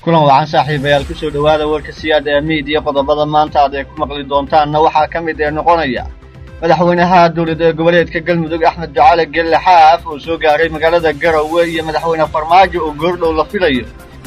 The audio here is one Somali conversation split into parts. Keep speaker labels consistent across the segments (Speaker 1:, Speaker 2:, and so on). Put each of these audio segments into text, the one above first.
Speaker 1: kulan wacan saaxiibayaal ku soo dhawaada warka siyaada media qodobada maanta aad ku maqli doontaan waxa ka mid noqonaya madaxweynaha dowladda goboleedka Galmudug Axmed Ducaale Gelle Xaaf oo soo gaaray magaalada Garowe iyo madaxweyne Farmaajo oo goordhow la filayo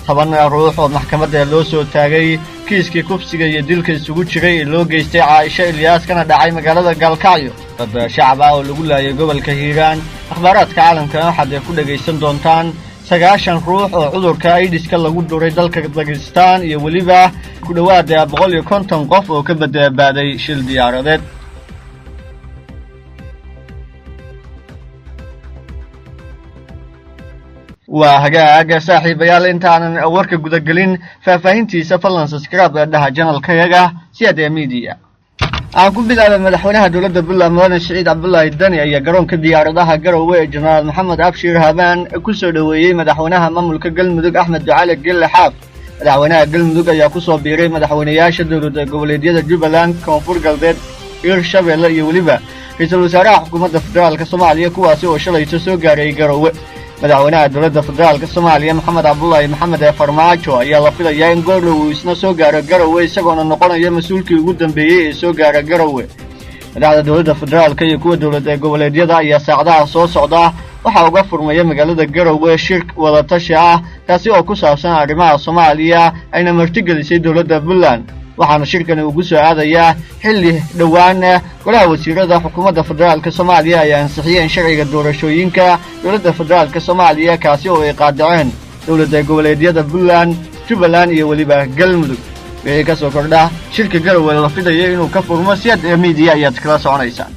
Speaker 1: 10 ruux oo maxkamadda loo soo taagay kiiskii kufsiga iyo dilka isugu jiray loo geystay Caaisha Ilyas kana dhacay magaalada Galkacyo dad shacab ah oo lagu laayay gobolka Hiiraan akhbaaraadka caalamka waxaad ku dhageysan doontaan 9 ruux oo cudurka AIDS-ka lagu duray dalka Pakistan iyo waliba ku dhawaad 150 qof oo ka badbaaday shil diyaaradeed waa hagaaga saaxiibayaal intaanan warka guda galin faahfaahintiisa fadlan subscribe dhaha channelkayaga siyaada media aan ku bilaabay madaxweynaha dowladda Puntland Siciid Cabdullaahi Dani ayaa garoonka diyaaradaha Garowe ee General Maxamed Abshir Habaan ku soo dhaweeyay madaxweynaha maamulka Galmudug Axmed Ducaale Gelle Xaaf madaxweynaha Galmudug ayaa ku soo biiray madaxweynayaasha dowladda goboleedyada Jubbaland Koonfur Galbeed Hirshabelle iyo waliba ra'iisul wasaaraha xukuumadda federaalka Soomaaliya kuwaasi oo shalay soo gaaray Garowe madaxweynaha dowladda federaalka Soomaaliya Maxamed Cabdullaahi Maxamed Farmaajo ayaa la filayaa in goordhow uu isna soo gaaro Garowe isagoo noqonaya mas'uulkii ugu dambeeyay ee soo gaara Garowe madaxda dowladda federaalka iyo kuwa dowladda goboleedyada ayaa saacadaha soo socda waxa uga furmaya magaalada Garowe shir wada tashi ah kaasi oo ku saabsan arrimaha Soomaaliya ayna martigelisay dowladda Puntland waxaana shirkan ugu soo aadayaa xilli dhawaan golaha wasiirada xukuumadda federaalka Soomaaliya ay ansixiyeen sharciga doorashooyinka dowladda federaalka Soomaaliya kaasi oo ay qaadaceen dowladda goboleedyada Puntland, Jubbaland iyo waliba Galmudug ee ka soo kordha shirka Garowe la filayo inuu ka furmo siyaada media ayaad kala soconaysaan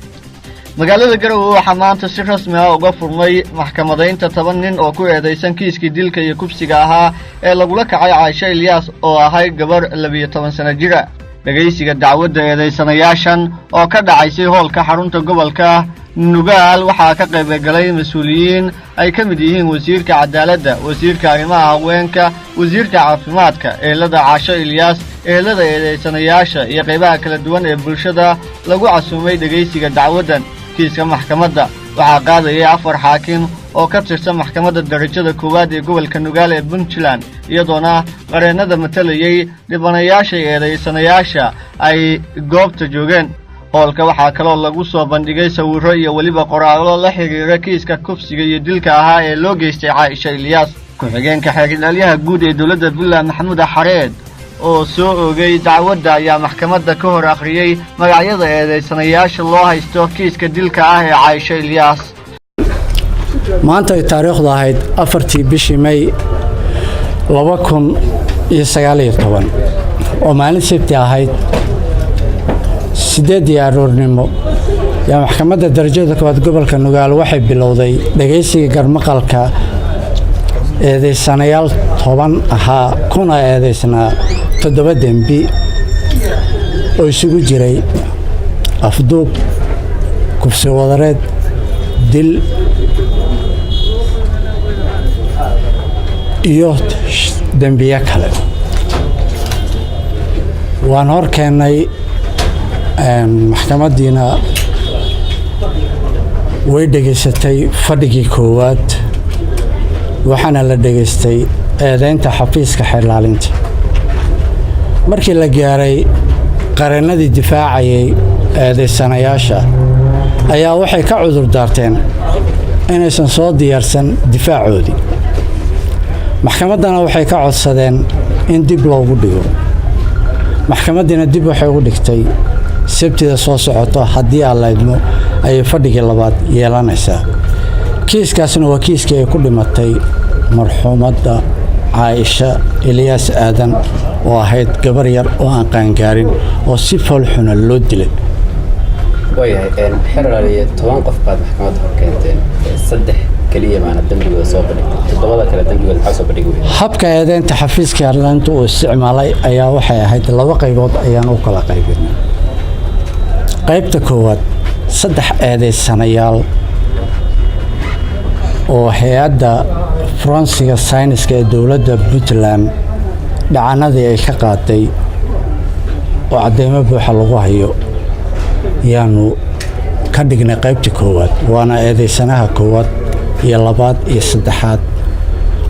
Speaker 1: magaalada Garowe waxa maanta si rasmi ah uga furmay maxkamadaynta 10 nin oo ku eedeysan kiiskii dilka iyo kufsiga ahaa ee lagu la kacay Caaisha Ilyas oo ahay gabar 12 sano jir ah dhageysiga dacwadda eedeysanayaashan oo ka dhacaysay hoolka xarunta gobolka Nugaal waxa ka qayb galay mas'uuliyiin ay ka mid yihiin wasiirka cadaaladda wasiirka arrimaha haweenka wasiirka caafimaadka eelada Caaisha Ilyas eelada eedeysanayaasha iyo qaybaha kala duwan ee bulshada lagu casuumay dhageysiga dacwaddan kiiska maxkamadda waxa qaadayay 4 xaakim oo ka tirsan maxkamadda darajada koowaad ee gobolka Nugaal ee Puntland iyadoona qareenada matalayay dhibanayaasha eedeysanayaasha ay goobta joogeen hoolka waxa kale oo lagu soo bandhigay sawirro iyo waliba qoraallo la xiriira kiiska kufsiga iyo dilka ahaa ee loo geystay Caaisha Ilyas ku-xigeenka xeergalayaha guud ee dowladda Puntland Maxamuud Xareed oo soo oogay dacwadda ayaa maxkamadda ka hor akhriyay magacyada eedeysanayaasha loo haysto kiiska dilka ah ee Caaisha Ilyas
Speaker 2: maanta ay taariikhdu ahayd 4 bishii May 2019 oo maalin sabti ahayd 8 aroornimo yaa maxkamadda darajada koowaad gobolka Nugaal waxay bilowday dhageysiga garmaqalka eedeysanayaal 10 ahaa kuna eedeysnaa 7 dambi oo isugu jiray afduub kufsi wadareed dil iyo dambiye kale waan hor keenay maxkamadiina way dhageysatay fadhigii koowaad waxaana la dhageystay eedeynta xafiiska xilaalinta markii la gaaray qareenadii difaacayay eedeysanayaasha ayaa waxay ka cudur daarteen inaysan soo diyaarsan difaacoodii maxkamaddana waxay ka codsadeen in dib loogu dhigo maxkamadiina dib waxay ugu dhigtay sabtida soo socoto haddii aan la idmo ay fadhigii labaad yeelanaysaa kiiskaasna waa kiiskii ay ku dhimatay marxuumadda Caaisha Ilyas Aadan oo ahayd gabar yar oo aan qaangaarin oo si foolxuna loo dilay
Speaker 3: xeralaya 10 qof baad maxkamadda hor keenteen 3 kaliya maana dambiga soo bandhigtay 7 kale dambiga waxa soo bandhigay
Speaker 2: habka eedeynta xafiiska xilaalinta oo isticmaalay ayaa waxay ahayd 2 qaybood ayaan u kala qaybinay qaybta koowaad 3 eedeysanayaal oo hay'adda Forensic Science ee dowladda Puntland dhacanadii ay ka qaaday oo cadeymo buuxa lagu hayo yaanu ka dhignay qaybta koowaad waana eedeysanaha koowaad iyo labaad iyo saddexaad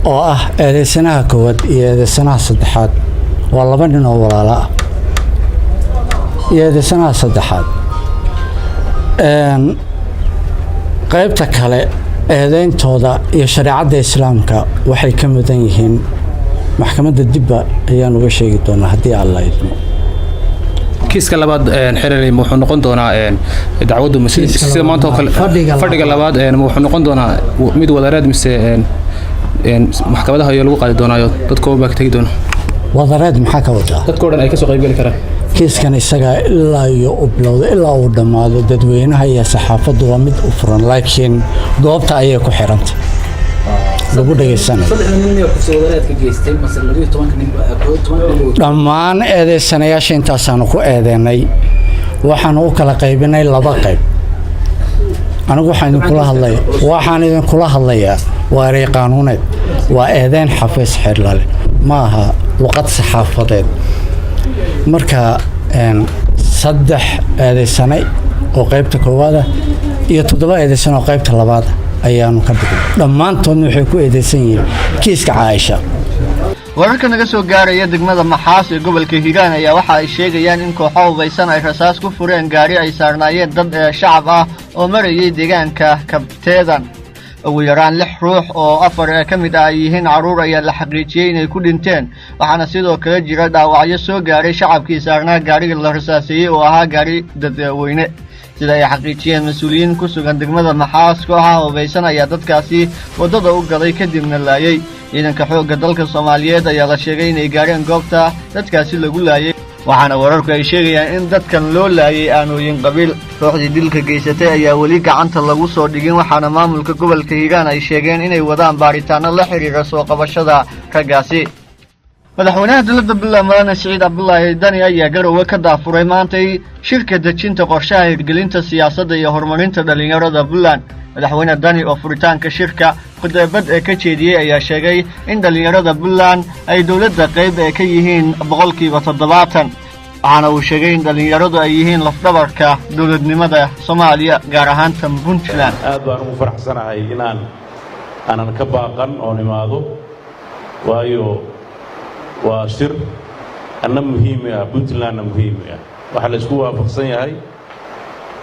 Speaker 2: oo ah eedeysanaha koowaad iyo eedeysanaha saddexaad waa laba nin oo walaalo ah iyo eedeysanaha saddexaad qaybta kale eedeyntooda iyo shareecadda islaamka waxay ka mudan yihiin maxkamadda dibba ayaan uga sheegi doonaa haddii aan la idmo
Speaker 4: kiiska labaad xereelay wuxuu noqon doonaa dacwaddu sida maanta oo kale fadhiga labaad wuxuu noqon doonaa mid wadareed mise maxkamadaha ayaa lagu qaadi doonaayo dadkoo baa tagi doona
Speaker 2: wadareed maxaa ka wadaa
Speaker 4: dadkoo dhan ay ka soo qayb gali karaan
Speaker 2: kiiskan isaga ilaa iyo u bilowda ilaa uu dhammaado dadweynaha iyo saxaafaddu waa mid u furan laakiin goobta ayay ku xirantay lagu dhageysanayo dhammaan eedeysanayaasha intaasaanu ku eedeynay waxaanu u kala qaybinay laba qayb anigu waxaan idinkula hadlayaa waa eray qaanuuneed waa eedeyn xafiis xirlale ma aha luqad saxaafadeed marka 3 eedeysane oo qaybta koowaada iyo 7 eedeysane oo qaybta labaada ayaanu ka dhignay dhammaantoodna waxay ku eedeysan yihiin kiiska Caaisha
Speaker 1: wararka naga soo gaaraya degmada Maxaas ee gobolka Hiiraan ayaa waxa ay sheegayaan in kooxo hubeysan ay rasaas ku fureen gaari ay saarnaayeen dad shacab ah oo marayay deegaanka Kabteedan ugu yaraan 6 ruux oo 4 ka mid ah yihiin caruur ayaa la xaqiijiyay inay ku dhinteen waxaana sidoo kale jira dhaawacyo soo gaaray shacabkii saarnaa gaariga la rasaasayay oo ahaa gaari dadweyne sida ay xaqiijiyeen mas'uuliyiin ku sugan degmada Maxaas kooxaha hubeysan ayaa dadkaasi wadada u galay kadibna laayay ciidanka xoogga dalka Soomaaliyeed ayaa la sheegay inay gaareen goobta dadkaasi lagu laayay waxaana wararku ay sheegayaan in dadkan loo laayay aanooyin qabiil kooxdii dilka geysatay ayaa weli gacanta lagu soo dhigin waxaana maamulka gobolka Hiiraan ay sheegeen inay wadaan baaritaano la xiriira soo qabashada raggaasi madaxweynaha dowladda Puntland Siciid Cabdullaahi Dani ayaa garowe ka daafuray maantay shirka dejinta qorshaha hirgelinta siyaasadda iyo horumarinta dhalinyarada Puntland madaxweyne Dani oo furitaanka shirka khudbad ka jeediyay ayaa sheegay in dhalinyarada Puntland ay dowladda qayb ka yihiin 70% waxaana uu sheegay in dhalinyaradu ay yihiin lafdhabarka dowladnimada Soomaaliya gaar ahaan tan Puntland
Speaker 5: aad baan ugu faraxsanahay inaan ka baaqan oo nimaado waayo waa shir anna muhiim ah Puntlandna muhiim ah waxa la isku waafaqsan yahay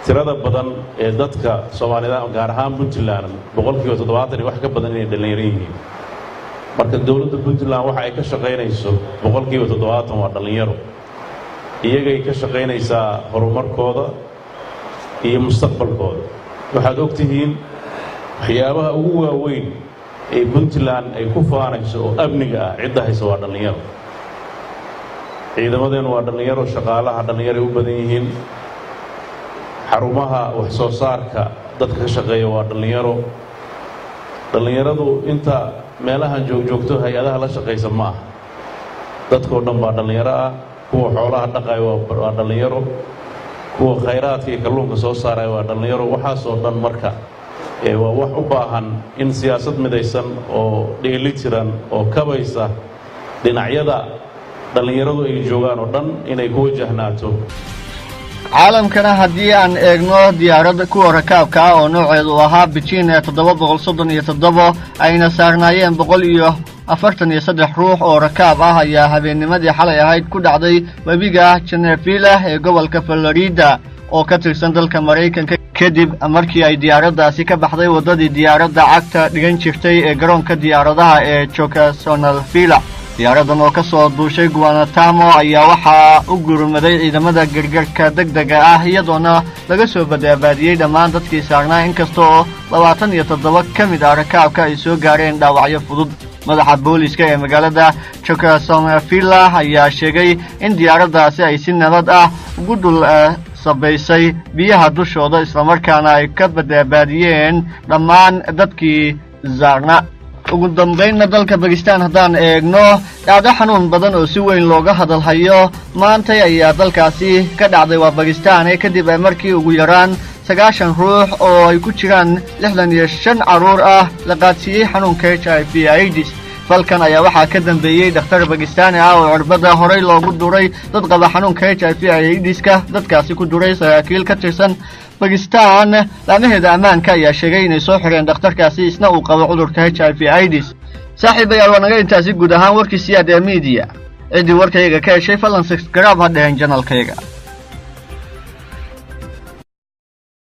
Speaker 5: tirada badan ee dadka Soomaalida gaar ahaan Puntland 70% wax ka badan inay dhalinyaro yihiin marka dawladda Puntland waxa ay ka shaqeynayso 70% waa dhalinyaro iyagay ka shaqeynaysaa horumarkooda iyo mustaqbalkooda waxaad ogtihiin waxyaabaha ugu waaweyn ee Puntland ay ku faanayso oo amniga ah cidda hayso waa dhalinyaro ciidamadeenu waa dhalinyaro shaqaalaha dhalinyaro u badan yihiin xarumaha wax soo saarka dadka ka shaqeeya waa dhalinyaradu inta meelahan joogto hay'adaha la shaqeysa ma aha dadkoo dhan baa dhalinyaro ah kuwa xoolaha dhaqay waa dhalinyaro kuwa khayraadka iyo kalluunka soo saaray waa dhalinyaro waxaas oo dhan marka waa wax u baahan in siyaasad midaysan oo dheelitiran oo kabaysa dhinacyada dhalinyaradu ay joogaan oo dhan inay ku wajahnaato
Speaker 1: caalamkana haddii aan eegno diyaaradda kuwa rakaabka ah oo nooceedu ahaa Beijing 737 ayna saarnaayeen 143 ruux oo rakaab ah ayaa habeennimadii xalay ahayd ku dhacday webiga Genevieve ee gobolka Florida oo ka tirsan dalka Mareykanka kadib markii ay diyaaraddaasi ka baxday wadadii diyaaradda cagta dhigan jirtay ee garoonka diyaaradaha ee Jacksonville diyaaradan oo ka soo duushay Guantanamo ayaa waxaa u gurmaday ciidamada gargaarka degdega ah iyadoona laga soo badbaadiyay dhammaan dadkii saarnaa inkastoo 27 ka mid ah rakaabka ay soo gaareen dhaawacyo fudud madaxa booliska ee magaalada Jacksonville ayaa sheegay in diyaaraddaasi ay si nabad ah ugu dul sabaysay biyaha dushooda isla markaana ay ka badbaadiyeen dhammaan dadkii saarnaa ugu dambeynna dalka Pakistan haddaan eegno dhacdo xanuun badan oo si weyn looga hadal hayo maanta ayaa dalkaasi ka dhacday waa Pakistan kadib markii ugu yaraan 9 ruux oo ay ku jiraan 65 caruur ah la qaadsiiyay xanuunka HIV/AIDS falkan ayaa waxaa ka dambeeyay dhakhtar Pakistani ah oo cirbada horey loogu duray dad qaba xanuunka HIV/AIDS-ka dadkaasi ku duray saraakiil ka tirsan Pakistan laamaheeda ammaanka ayaa sheegay inay soo xireen dhakhtarkaasi isna uu qabo cudurka HIV/AIDS saaxiibayaal waa naga intaasi guud ahaan warkii siyaad ee media cidii warkayga ka heshay fadlan subscribe ha dheheen channelkayga